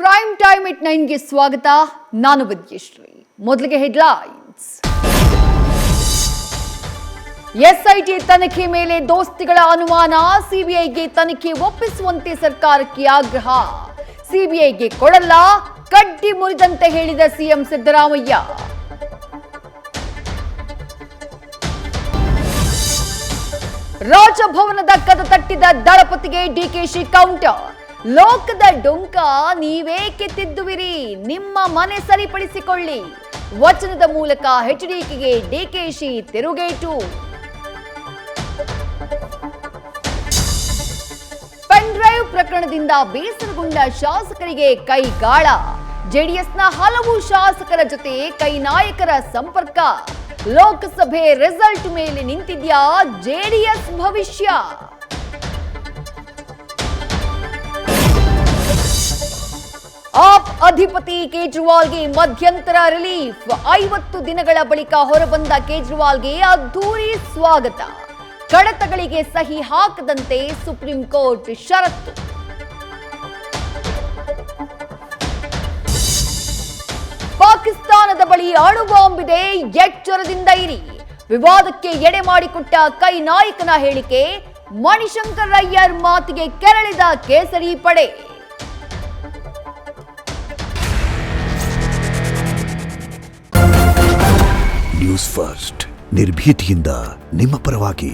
Prime time ಎಟ್ 9ಗೆ ಸ್ವಾಗತ. ನಾನು ವಿದ್ಯಶ್ರೀ. ಮೊದಲಿಗೆ ಹೆಡ್ಲೈನ್ಸ್. ಎಸ್ಐಟಿ ತನಿಖೆ ಮೇಲೆ ದೋಸ್ತಿಗಳ ಅನುಮಾನ, ಸಿಬಿಐಗೆ ತನಿಖೆ ಒಪ್ಪಿಸುವಂತೆ ಸರ್ಕಾರಕ್ಕೆ ಆಗ್ರಹ. ಸಿಬಿಐಗೆ ಕೊಡಲ್ಲ, ಕಡ್ಡಿ ಮುರಿದಂತೆ ಹೇಳಿದ ಸಿಎಂ ಸಿದ್ದರಾಮಯ್ಯ. ರಾಜಭವನದ ಕದ ತಟ್ಟಿದ ದಳಪತಿಗೆ ಡಿಕೆಶಿ ಕೌಂಟರ್. ಲೋಕದ ಡೊಂಕ ನೀವೇಕೆ ತಿದ್ದುವಿರಿ, ನಿಮ್ಮ ಮನೆ ಸರಿಪಡಿಸಿಕೊಳ್ಳಿ. ವಚನದ ಮೂಲಕ ಎಚ್ಡಿಕೆಗೆ ಡಿಕೆಶಿ ತಿರುಗೇಟು. ಪೆನ್ ಡ್ರೈವ್ ಪ್ರಕರಣದಿಂದ ಬೇಸರಗೊಂಡ ಶಾಸಕರಿಗೆ ಕೈಗಾಳ. ಜೆಡಿಎಸ್ನ ಹಲವು ಶಾಸಕರ ಜೊತೆ ಕೈ ನಾಯಕರ ಸಂಪರ್ಕ. ಲೋಕಸಭೆ ರಿಸಲ್ಟ್ ಮೇಲೆ ನಿಂತಿದ್ಯಾ ಜೆಡಿಎಸ್ ಭವಿಷ್ಯ? ಆಪ್ ಅಧಿಪತಿ ಕೇಜ್ರಿವಾಲ್ಗೆ ಮಧ್ಯಂತರ ರಿಲೀಫ್. 50 ದಿನಗಳ ಬಳಿಕ ಹೊರಬಂದ ಕೇಜ್ರಿವಾಲ್ಗೆ ಅದ್ಧೂರಿ ಸ್ವಾಗತ. ಕಡತಗಳಿಗೆ ಸಹಿ ಹಾಕದಂತೆ ಸುಪ್ರೀಂ ಕೋರ್ಟ್ ಷರತ್ತು. ಪಾಕಿಸ್ತಾನದ ಬಳಿ ಅಣು ಬಾಂಬ್ ಇದೆ, ಎಚ್ಚರದಿಂದ ಇರಿ. ವಿವಾದಕ್ಕೆ ಎಡೆ ಮಾಡಿಕೊಟ್ಟ ಕೈ ನಾಯಕನ ಹೇಳಿಕೆ. ಮಣಿಶಂಕರ್ ಅಯ್ಯರ್ ಮಾತಿಗೆ ಕೆರಳಿದ ಕೇಸರಿ ಪಡೆ. ನ್ಯೂಸ್ ಫಸ್ಟ್, ನಿರ್ಭೀತಿಯಿಂದ ನಿಮ್ಮ ಪರವಾಗಿ.